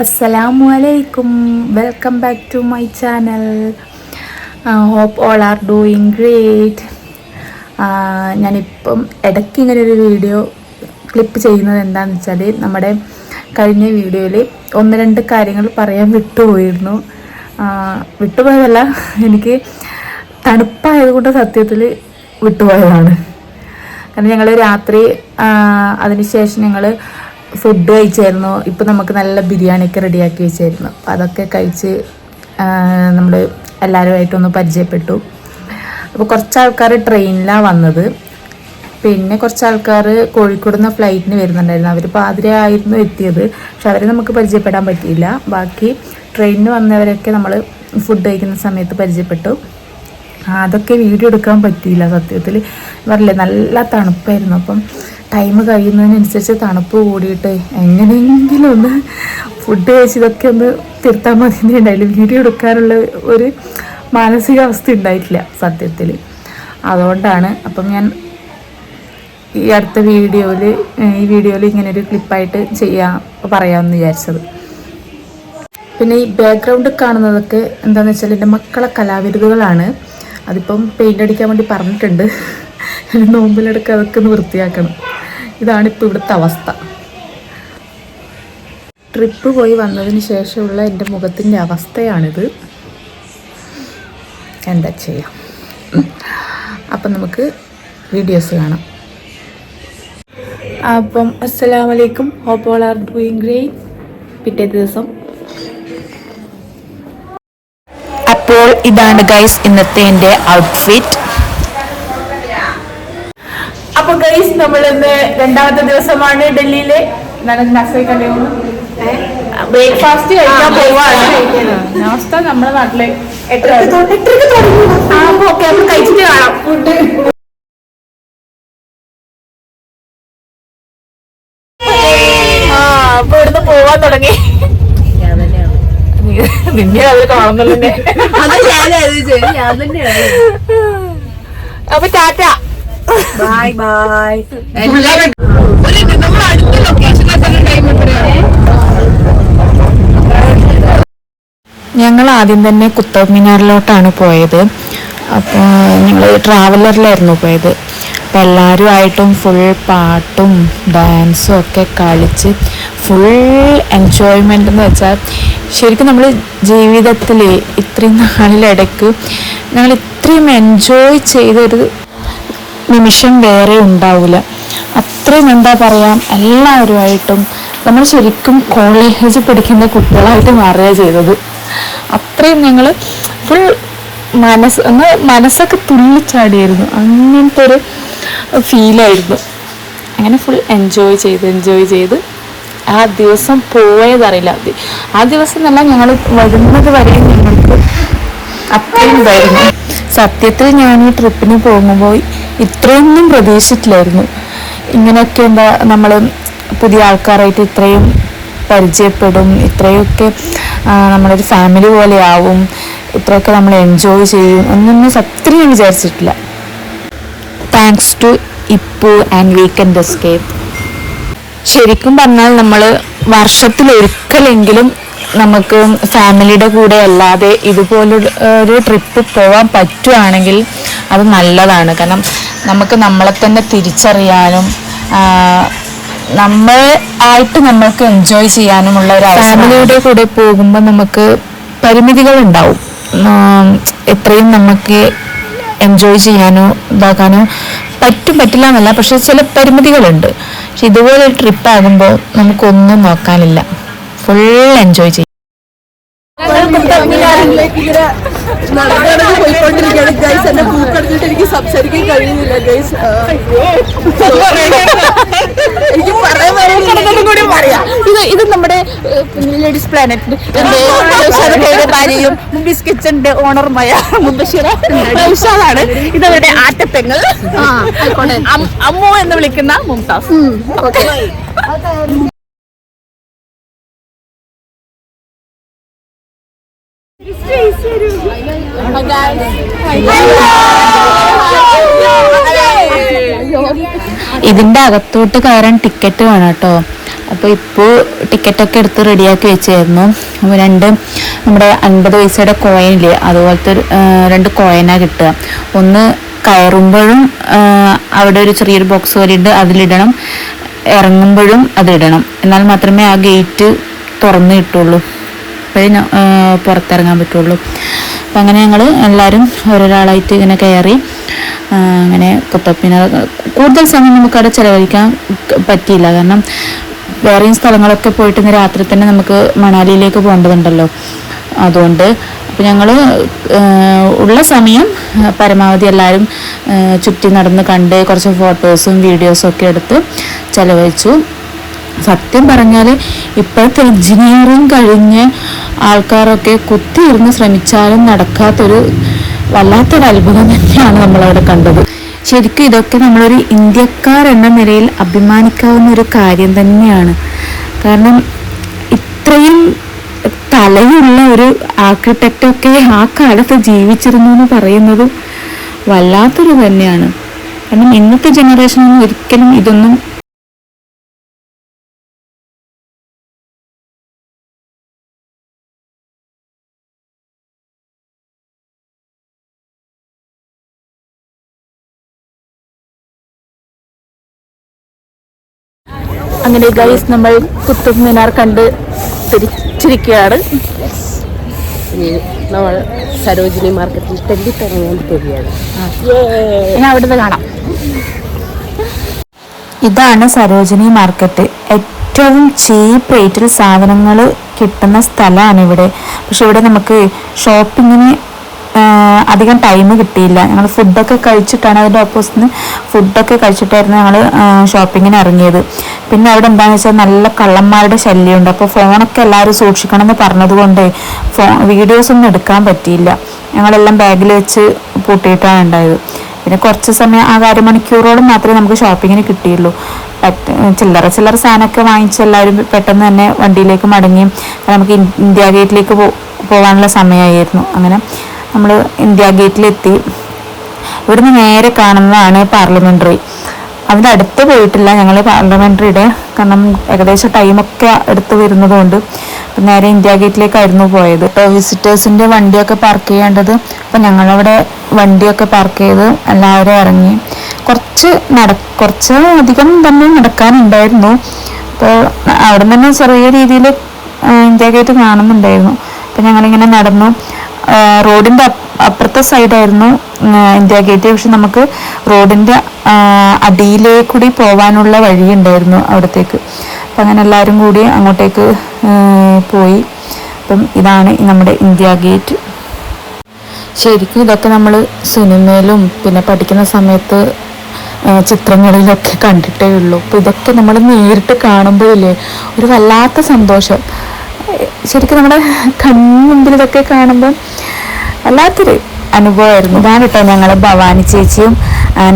Assalamualaikum. Welcome back to my channel. Hope all are doing great. ഞാനിപ്പം ഇടയ്ക്ക് ഇങ്ങനെ ഒരു വീഡിയോ ക്ലിപ്പ് ചെയ്യുന്നത് എന്താണെന്ന് വെച്ചാൽ നമ്മുടെ കഴിഞ്ഞ വീഡിയോയിൽ ഒന്ന് രണ്ട് കാര്യങ്ങൾ പറയാൻ വിട്ടുപോയിരുന്നു. വിട്ടുപോയതല്ല, എനിക്ക് തണുപ്പായതുകൊണ്ട് സത്യത്തിൽ വിട്ടുപോയതാണ്. കാരണം ഞങ്ങൾ രാത്രി അതിനുശേഷം ഞങ്ങൾ ഫുഡ് കഴിച്ചായിരുന്നു. ഇപ്പോൾ നമുക്ക് നല്ല ബിരിയാണിയൊക്കെ റെഡിയാക്കി വെച്ചായിരുന്നു. അപ്പോൾ അതൊക്കെ കഴിച്ച് നമ്മൾ എല്ലാവരുമായിട്ടൊന്ന് പരിചയപ്പെട്ടു. അപ്പോൾ കുറച്ച് ആൾക്കാർ ട്രെയിനിലാണ് വന്നത്, പിന്നെ കുറച്ച് ആൾക്കാർ കോഴിക്കോട് നിന്ന് ഫ്ലൈറ്റിന് വരുന്നുണ്ടായിരുന്നു. അവർ പാതിരയായിരുന്നു എത്തിയത്, പക്ഷെ അവരെ നമുക്ക് പരിചയപ്പെടാൻ പറ്റിയില്ല. ബാക്കി ട്രെയിനിന് വന്നവരൊക്കെ നമ്മൾ ഫുഡ് കഴിക്കുന്ന സമയത്ത് പരിചയപ്പെട്ടു. അതൊക്കെ വീഡിയോ എടുക്കാൻ പറ്റിയില്ല. സത്യത്തിൽ പറഞ്ഞില്ലേ, നല്ല തണുപ്പായിരുന്നു. അപ്പം ടൈം കഴിയുന്നതിനനുസരിച്ച് തണുപ്പ് കൂടിയിട്ട് എങ്ങനെയെങ്കിലും ഒന്ന് ഫുഡ് കഴിച്ച് ഇതൊക്കെ ഒന്ന് തിരുത്താൻ മതി ഉണ്ടായില്ല. വീഡിയോ എടുക്കാനുള്ള ഒരു മാനസികാവസ്ഥ ഉണ്ടായിട്ടില്ല സത്യത്തിൽ. അതുകൊണ്ടാണ് അപ്പം ഞാൻ ഈ അടുത്ത വീഡിയോയിൽ ഇങ്ങനെ ഒരു ക്ലിപ്പായിട്ട് പറയാമെന്ന് വിചാരിച്ചത്. പിന്നെ ഈ ബാക്ക്ഗ്രൗണ്ട് കാണുന്നതൊക്കെ എന്താണെന്ന് വെച്ചാൽ എൻ്റെ മക്കളെ കലാവിരുതുകളാണ്. അതിപ്പം പെയിൻ്റ് അടിക്കാൻ വേണ്ടി പറഞ്ഞിട്ടുണ്ട്. നോമ്പിലെടുക്കുക അതൊക്കെ ഒന്ന് വൃത്തിയാക്കണം. ഇതാണിപ്പോൾ ഇവിടുത്തെ അവസ്ഥ. ട്രിപ്പ് പോയി വന്നതിന് ശേഷമുള്ള എൻ്റെ മുഖത്തിൻ്റെ അവസ്ഥയാണിത്. എന്താ ചെയ്യാം. അപ്പം നമുക്ക് വീഡിയോസ് കാണാം. അപ്പം അസ്സലാമലൈക്കും. Hope all are doing great. പിറ്റേ ദിവസം അപ്പോൾ ഇതാണ് ഗൈസ് ഇന്നത്തെ എൻ്റെ ഔട്ട്ഫിറ്റ്. അപ്പൊ ഗൈസ് നമ്മളിന്ന് രണ്ടാമത്തെ ദിവസമാണ് ഡൽഹിയിലെ. ബ്രേക്ക്ഫാസ്റ്റ് കഴിക്കാൻ പോവാണ്. നാസ്ത നമ്മുടെ നാട്ടില് ഓക്കെ, നമ്മൾ കഴിച്ചിട്ട് കാണാം ഫുഡ്. അപ്പൊ ഇവിടുന്ന് പോവാൻ തുടങ്ങി. നിന്നെ അത് കാണുന്നല്ലേ. അപ്പൊ ടാറ്റ, ബൈ ബൈ. ഞങ്ങൾ ആദ്യം തന്നെ കുത്തബ് മിനാറിലോട്ടാണ് പോയത്. അപ്പോൾ ഞങ്ങൾ ട്രാവലറിലായിരുന്നു പോയത്. അപ്പോൾ എല്ലാവരുമായിട്ടും ഫുൾ പാട്ടും ഡാൻസും ഒക്കെ കളിച്ച് ഫുൾ എൻജോയ്മെൻ്റ് എന്ന് വെച്ചാൽ ശരിക്കും നമ്മൾ ജീവിതത്തിൽ ഇത്രയും നാളിലിടയ്ക്ക് ഞങ്ങൾ ഇത്രയും എൻജോയ് ചെയ്തൊരു നിമിഷം വേറെ ഉണ്ടാവില്ല. അത്രയും എന്താ പറയുക, എല്ലാവരുമായിട്ടും നമ്മൾ ശരിക്കും കോളേജിൽ പഠിക്കുന്ന കുട്ടികളായിട്ട് മാറുക ചെയ്തത്. അത്രയും ഞങ്ങൾ ഫുൾ മനസ്സൊക്കെ തുള്ളിച്ചാടിയായിരുന്നു. അങ്ങനത്തെ ഒരു ഫീലായിരുന്നു. അങ്ങനെ ഫുൾ എൻജോയ് ചെയ്ത് ആ ദിവസം പോയതറിയില്ല. ആ ദിവസം എന്നല്ല, ഞങ്ങൾ വരുന്നത് വരെ ഞങ്ങൾക്ക് അത്രയും ഉണ്ടായിരുന്നു. സത്യത്തിൽ ഞാൻ ഈ ട്രിപ്പിന് പോകുമ്പോൾ ഇത്രയൊന്നും പ്രതീക്ഷിച്ചിട്ടില്ലായിരുന്നു. ഇങ്ങനെയൊക്കെ നമ്മൾ പുതിയ ആൾക്കാരായിട്ട് ഇത്രയും പരിചയപ്പെടും, ഇത്രയൊക്കെ നമ്മളൊരു ഫാമിലി പോലെ ആവും, ഇത്രയൊക്കെ നമ്മൾ എൻജോയ് ചെയ്യും എന്നൊന്നും സത്യം ഞാൻ വിചാരിച്ചിട്ടില്ല. Thanks to Ippu and weekend escape. ശരിക്കും പറഞ്ഞാൽ നമ്മൾ വർഷത്തിലൊരിക്കലെങ്കിലും നമുക്ക് ഫാമിലിയുടെ കൂടെ അല്ലാതെ ഇതുപോലൊരു ട്രിപ്പ് പോകാൻ പറ്റുവാണെങ്കിൽ അത് നല്ലതാണ്. കാരണം നമുക്ക് നമ്മളെ തന്നെ തിരിച്ചറിയാനും നമ്മൾക്ക് എൻജോയ് ചെയ്യാനുമുള്ള ഒരു ഫാമിലിയുടെ കൂടെ പോകുമ്പോൾ നമുക്ക് പരിമിതികളുണ്ടാവും. എത്രയും നമുക്ക് എൻജോയ് ചെയ്യാനോ ഇതാക്കാനോ പറ്റില്ല എന്നല്ല, പക്ഷെ ചില പരിമിതികളുണ്ട്. പക്ഷെ ഇതുപോലെ ഒരു ട്രിപ്പ് ആകുമ്പോൾ നമുക്കൊന്നും നോക്കാനില്ല, ഫുൾ എൻജോയ് ചെയ്യും. പോയിക്കൊണ്ടിരിക്കുകയാണ് ഗൈസ്. എന്നെ പൂക്കടിച്ചിട്ട് എനിക്ക് സംസാരിക്കാൻ കഴിയുന്നില്ല ഗൈസ്. എനിക്ക് കൂടി പറയാം. ഇത് നമ്മുടെ ലേഡീസ് പ്ലാനറ്റ് ഭാര്യയും മുബീസ് കിച്ചന്റെ ഓണറുമായ മുബഷീറാണ്. ഇതവരുടെ ആറ്റപ്പെങ്ങൾ അമ്മു എന്ന് വിളിക്കുന്ന മുംതാസ്. ഇതിൻ്റെ അകത്തോട്ട് കയറാൻ ടിക്കറ്റ് വേണം കേട്ടോ. അപ്പോൾ ഇപ്പോൾ ടിക്കറ്റൊക്കെ എടുത്ത് റെഡിയാക്കി വെച്ചായിരുന്നു. അപ്പോൾ നമ്മുടെ 50 പൈസയുടെ കോയിനില്ലേ, അതുപോലത്തെ 2 കോയിനാണ് കിട്ടുക. ഒന്ന് കയറുമ്പോഴും അവിടെ ഒരു ചെറിയൊരു ബോക്സ് പോലെ ഉണ്ട്, അതിലിടണം. ഇറങ്ങുമ്പോഴും അതിടണം. എന്നാൽ മാത്രമേ ആ ഗേറ്റ് തുറന്ന് കിട്ടുള്ളൂ, അപ്പോഴേ പുറത്തിറങ്ങാൻ പറ്റുള്ളൂ. അപ്പം അങ്ങനെ ഞങ്ങൾ എല്ലാവരും ഓരോരാളായിട്ട് ഇങ്ങനെ കയറി. അങ്ങനെ കുത്തപ്പിന് കൂടുതൽ സമയം നമുക്കവിടെ ചിലവഴിക്കാൻ പറ്റിയില്ല. കാരണം വേറെയും സ്ഥലങ്ങളൊക്കെ പോയിട്ട് ഇന്ന് രാത്രി തന്നെ നമുക്ക് മണാലിയിലേക്ക് പോകേണ്ടതുണ്ടല്ലോ. അതുകൊണ്ട് അപ്പം ഞങ്ങൾ ഉള്ള സമയം പരമാവധി എല്ലാവരും ചുറ്റി നടന്ന് കണ്ട് കുറച്ച് ഫോട്ടോസും വീഡിയോസും ഒക്കെ എടുത്ത് ചിലവഴിച്ചു. സത്യം പറഞ്ഞാൽ ഇപ്പോഴത്തെ എൻജിനീയറിങ് കഴിഞ്ഞ് ആൾക്കാരൊക്കെ കുത്തിയിരുന്ന് ശ്രമിച്ചാലും നടക്കാത്തൊരു വല്ലാത്തൊരു അത്ഭുതം തന്നെയാണ് നമ്മളവിടെ കണ്ടത്. ശരിക്കും ഇതൊക്കെ നമ്മളൊരു ഇന്ത്യക്കാർ എന്ന നിലയിൽ അഭിമാനിക്കാവുന്ന ഒരു കാര്യം തന്നെയാണ്. കാരണം ഇത്രയും തലയുള്ള ഒരു ആർക്കിടെക്റ്റൊക്കെ ആ കാലത്ത് ജീവിച്ചിരുന്നു എന്ന് പറയുന്നത് വല്ലാത്തൊരു തന്നെയാണ്. കാരണം ഇന്നത്തെ ജനറേഷനൊന്നും ഒരിക്കലും ഇതൊന്നും അങ്ങനെ ഗൈസ് നമ്മൾ കുത്തുബ് മിനാർ കണ്ട് തിരിച്ചിരിക്കുകയാണ്. നമ്മൾ സരോജിനി മാർക്കറ്റിൽ തെല്ലിത്തിറങ്ങാൻ പോവുകയാണ്. ഇനി അവിടുന്ന് കാണാം. ഇതാണ് സരോജിനി മാർക്കറ്റ്. ഏറ്റവും ചീപ്പ് റേറ്റിൽ സാധനങ്ങൾ കിട്ടുന്ന സ്ഥലമാണ് ഇവിടെ. പക്ഷെ ഇവിടെ നമുക്ക് ഷോപ്പിങ്ങിന് അധികം ടൈം കിട്ടിയില്ല. ഞങ്ങൾ ഫുഡൊക്കെ കഴിച്ചിട്ടാണ്, അതിൻ്റെ ഓപ്പോസിറ്റ് ഫുഡൊക്കെ കഴിച്ചിട്ടായിരുന്നു ഞങ്ങൾ ഷോപ്പിങ്ങിന് ഇറങ്ങിയത്. പിന്നെ അവിടെ എന്താണെന്ന് വെച്ചാൽ നല്ല കള്ളന്മാരുടെ ശല്യമുണ്ട്. അപ്പോൾ ഫോണൊക്കെ എല്ലാവരും സൂക്ഷിക്കണം എന്ന് പറഞ്ഞതുകൊണ്ട് വീഡിയോസൊന്നും എടുക്കാൻ പറ്റിയില്ല. ഞങ്ങളെല്ലാം ബാഗിൽ വെച്ച് പൂട്ടിയിട്ടാണ് ഉണ്ടായത്. പിന്നെ കുറച്ച് സമയം, ആ 1 മണിക്കൂറോളം മാത്രമേ നമുക്ക് ഷോപ്പിങ്ങിന് കിട്ടിയുള്ളൂ. ചില്ലറ സാധനമൊക്കെ വാങ്ങിച്ച് എല്ലാവരും പെട്ടെന്ന് തന്നെ വണ്ടിയിലേക്ക് മടങ്ങി. നമുക്ക് ഇന്ത്യ ഗേറ്റിലേക്ക് പോകാനുള്ള സമയമായിരുന്നു. അങ്ങനെ നമ്മൾ ഇന്ത്യ ഗേറ്റിലെത്തി. ഇവിടുന്ന് നേരെ കാണുന്നതാണ് പാർലമെൻ്ററി. അതിൻ്റെ അടുത്ത് പോയിട്ടില്ല ഞങ്ങൾ പാർലമെൻ്ററിയുടെ, കാരണം ഏകദേശം ടൈമൊക്കെ അടുത്ത് വരുന്നതുകൊണ്ട് നേരെ ഇന്ത്യ ഗേറ്റിലേക്കായിരുന്നു പോയത്. വിസിറ്റേഴ്സിൻ്റെ വണ്ടിയൊക്കെ പാർക്ക് ചെയ്യേണ്ടത്. അപ്പം ഞങ്ങളവിടെ വണ്ടിയൊക്കെ പാർക്ക് ചെയ്ത് എല്ലാവരും ഇറങ്ങി. കുറച്ച് അധികം തന്നെ നടക്കാനുണ്ടായിരുന്നു. അപ്പോൾ അവിടെ തന്നെ ചെറിയ രീതിയിൽ ഇന്ത്യ ഗേറ്റ് കാണുന്നുണ്ടായിരുന്നു. അപ്പം ഞങ്ങളിങ്ങനെ നടന്നു. റോഡിൻ്റെ അപ്പുറത്തെ സൈഡായിരുന്നു ഇന്ത്യ ഗേറ്റ്. പക്ഷെ നമുക്ക് റോഡിൻ്റെ അടിയിലേക്കൂടി പോകാനുള്ള വഴിയുണ്ടായിരുന്നു അവിടത്തേക്ക്. അപ്പം അങ്ങനെ എല്ലാവരും കൂടി അങ്ങോട്ടേക്ക് പോയി. അപ്പം ഇതാണ് നമ്മുടെ ഇന്ത്യ ഗേറ്റ്. ശരിക്കും ഇതൊക്കെ നമ്മൾ സിനിമയിലും പിന്നെ പഠിക്കുന്ന സമയത്ത് ചിത്രങ്ങളിലൊക്കെ കണ്ടിട്ടേ ഉള്ളൂ. അപ്പോൾ ഇതൊക്കെ നമ്മൾ നേരിട്ട് കാണുമ്പോഴില്ലേ ഒരു വല്ലാത്ത സന്തോഷം. ശരിക്കും നമ്മുടെ കൺമുമ്പിൽ ഇതൊക്കെ കാണുമ്പം വല്ലാത്തൊരു അനുഭവമായിരുന്നു. ഇതാണ് കേട്ടോ ഞങ്ങൾ ഭവാനി ചേച്ചിയും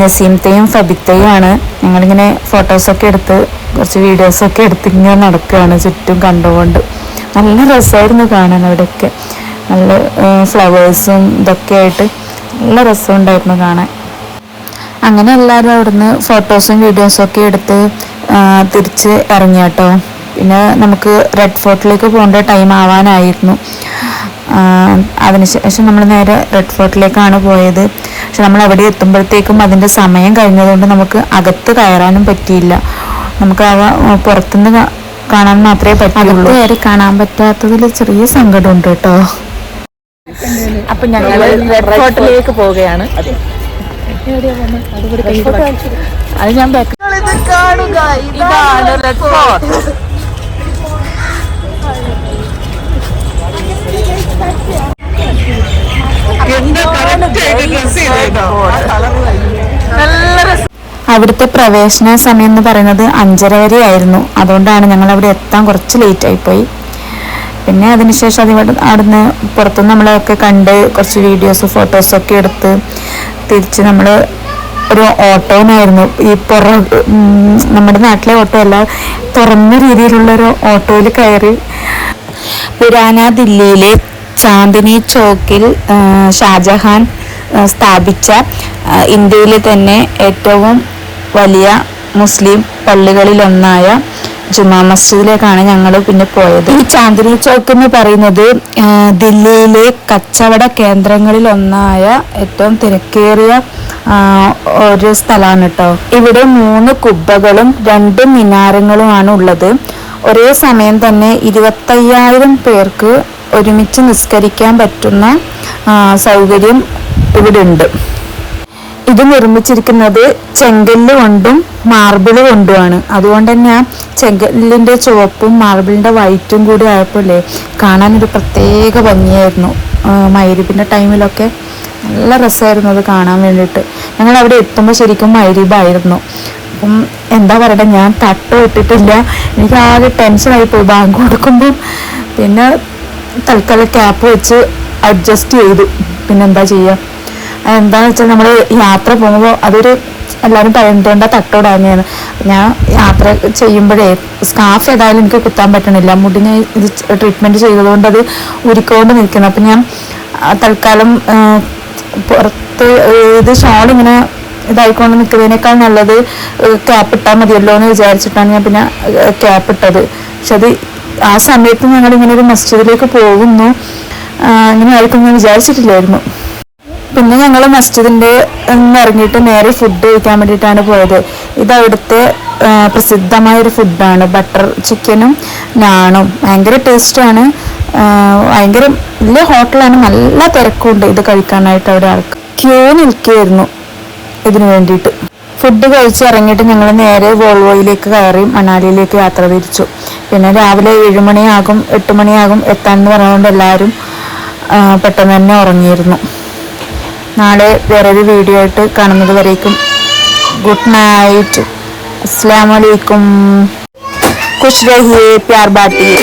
നസീമത്തെയും ഫബിത്തയും ആണ്. ഞങ്ങളിങ്ങനെ ഫോട്ടോസൊക്കെ എടുത്ത് കുറച്ച് വീഡിയോസൊക്കെ എടുത്ത് ഇങ്ങനെ നടക്കുകയാണ് ചുറ്റും കണ്ടുകൊണ്ട്. നല്ല രസമായിരുന്നു കാണാൻ. അവിടെയൊക്കെ നല്ല ഫ്ലവേഴ്സും ഇതൊക്കെ ആയിട്ട് നല്ല രസമുണ്ടായിരുന്നു കാണാൻ. അങ്ങനെ എല്ലാവരും അവിടുന്ന് ഫോട്ടോസും വീഡിയോസും ഒക്കെ എടുത്ത് തിരിച്ച് ഇറങ്ങി കേട്ടോ. പിന്നെ നമുക്ക് റെഡ് ഫോർട്ടിലേക്ക് പോകേണ്ട ടൈം ആവാനായിരുന്നു. അതിനുശേഷം നമ്മൾ നേരെ റെഡ് ഫോർട്ടിലേക്കാണ് പോയത്. പക്ഷെ നമ്മൾ അവിടെ എത്തുമ്പോഴത്തേക്കും അതിൻ്റെ സമയം കഴിഞ്ഞതുകൊണ്ട് നമുക്ക് അകത്ത് കയറാനും പറ്റിയില്ല. നമുക്ക് പുറത്തുനിന്ന് കാണാൻ മാത്രമേ പറ്റുള്ളൂ. കയറി കാണാൻ പറ്റാത്തതിൽ ചെറിയ സങ്കടമുണ്ട് കേട്ടോ. അപ്പം ഞങ്ങൾ റെഡ് ഫോർട്ടിലേക്ക് പോവുകയാണ്. അത് ഞാൻ ഇതാണ് റെഡ് ഫോർട്ട്. അവിടുത്തെ പ്രവേശന സമയം എന്ന് പറയുന്നത് 5:30 വരെ ആയിരുന്നു. അതുകൊണ്ടാണ് ഞങ്ങൾ അവിടെ എത്താൻ കുറച്ച് ലേറ്റ് ആയിപ്പോയി. പിന്നെ അതിനുശേഷം അവിടുന്ന് പുറത്തുനിന്ന് നമ്മളൊക്കെ കണ്ട് കുറച്ച് വീഡിയോസ് ഫോട്ടോസൊക്കെ എടുത്ത് തിരിച്ച് നമ്മൾ ഒരു ഓട്ടോനായിരുന്നു. ഈ നമ്മുടെ നാട്ടിലെ ഓട്ടോ അല്ല, തുറന്ന രീതിയിലുള്ളൊരു ഓട്ടോയിൽ കയറി പുരാന ദില്ലിയിലെ ചാന്ദിനി ചോക്കിൽ ഷാജഹാൻ സ്ഥാപിച്ച ഇന്ത്യയിലെ തന്നെ ഏറ്റവും വലിയ മുസ്ലിം പള്ളികളിലൊന്നായ ജുമാ മസ്ജിദിലേക്കാണ് ഞങ്ങൾ പിന്നെ പോയത്. ഈ ചാന്ദിനി ചൗക്ക് എന്ന് പറയുന്നത് ദില്ലിയിലെ കച്ചവട കേന്ദ്രങ്ങളിലൊന്നായ ഏറ്റവും തിരക്കേറിയ ഒരു സ്ഥലമാണ് കേട്ടോ. ഇവിടെ 3 കുബ്ബകളും 2 മിനാരങ്ങളുമാണ് ഉള്ളത്. ഒരേ സമയം തന്നെ 25,000 പേർക്ക് ഒരുമിച്ച് നിസ്കരിക്കാൻ പറ്റുന്ന സൗകര്യം ഇവിടെ ഉണ്ട്. ഇത് നിർമ്മിച്ചിരിക്കുന്നത് ചെങ്കല്ല് കൊണ്ടും മാർബിൾ കൊണ്ടുമാണ്. അതുകൊണ്ട് തന്നെ ആ ചെങ്കല്ലിൻ്റെ ചുവപ്പും മാർബിളിൻ്റെ വൈറ്റും കൂടി ആയപ്പോഴേ കാണാനൊരു പ്രത്യേക ഭംഗിയായിരുന്നു. മഗ്‌രിബിൻ്റെ ടൈമിലൊക്കെ നല്ല രസമായിരുന്നു അത് കാണാൻ വേണ്ടിയിട്ട്. ഞങ്ങൾ അവിടെ എത്തുമ്പോൾ ശരിക്കും മഗ്‌രിബായിരുന്നു. അപ്പം എന്താ പറയട്ടെ, ഞാൻ തട്ട് ഇട്ടിട്ടില്ല. എനിക്ക് ആകെ ടെൻഷനായി പോയി ബാങ്ക് കൊടുക്കുമ്പം. പിന്നെ തൽക്കാലം ക്യാപ്പ് വെച്ച് അഡ്ജസ്റ്റ് ചെയ്തു. പിന്നെന്താ ചെയ്യുക. എന്താണെന്ന് വെച്ചാൽ നമ്മൾ യാത്ര പോകുമ്പോൾ അതൊരു എല്ലാവരും പറയുന്നതുകൊണ്ട് തട്ടോടാന്നെയാണ്. ഞാൻ യാത്ര ചെയ്യുമ്പോഴേ സ്കാർഫ് ഏതായാലും എനിക്ക് കുത്താൻ പറ്റണില്ല. മുടിനെ ഇത് ട്രീറ്റ്മെൻറ്റ് ചെയ്തതുകൊണ്ട് അത് ഉരുക്കൊണ്ട് നിൽക്കുന്നത്. അപ്പം ഞാൻ തൽക്കാലം പുറത്ത് ഇത് ഷോളിങ്ങനെ ഇതായിക്കൊണ്ട് നിൽക്കുന്നതിനേക്കാൾ നല്ലത് ക്യാപ്പ് ഇട്ടാൽ മതിയല്ലോ എന്ന് വിചാരിച്ചിട്ടാണ് ഞാൻ പിന്നെ ക്യാപ്പ് ഇട്ടത്. പക്ഷെ അത് ആ സമയത്ത് ഞങ്ങളിങ്ങനെ ഒരു മസ്ജിദിലേക്ക് പോകുന്നു ഇങ്ങനെ ആയിരിക്കും ഞാൻ വിചാരിച്ചിട്ടില്ലായിരുന്നു. പിന്നെ ഞങ്ങൾ മസ്ജിദിൻ്റെ ഇറങ്ങിയിട്ട് നേരെ ഫുഡ് കഴിക്കാൻ വേണ്ടിയിട്ടാണ് പോയത്. ഇത് അവിടുത്തെ പ്രസിദ്ധമായൊരു ഫുഡാണ്. ബട്ടർ ചിക്കനും നാണും ഭയങ്കര ടേസ്റ്റാണ്. ഭയങ്കര വലിയ ഹോട്ടലാണ്. നല്ല തിരക്കുണ്ട് ഇത് കഴിക്കാനായിട്ട്. അവിടെ ആൾക്ക് ക്യൂ നിൽക്കുകയായിരുന്നു ഇതിനു വേണ്ടിയിട്ട്. ഫുഡ് കഴിച്ച് ഇറങ്ങിയിട്ട് ഞങ്ങൾ നേരെ വോൾവോയിലേക്ക് കയറി മണാലിയിലേക്ക് യാത്ര തിരിച്ചു. പിന്നെ രാവിലെ 7 മണിയാകും 8 മണിയാകും എത്താനെന്ന് പറഞ്ഞുകൊണ്ട് എല്ലാവരും പെട്ടെന്ന് തന്നെ ഉറങ്ങിയിരുന്നു. നാളെ വേറൊരു വീഡിയോ ആയിട്ട് കാണുന്നത് വരേക്കും ഗുഡ് നൈറ്റ്. अस्सलाम वालेकुम. खुश रहिए, प्यार बांटिए.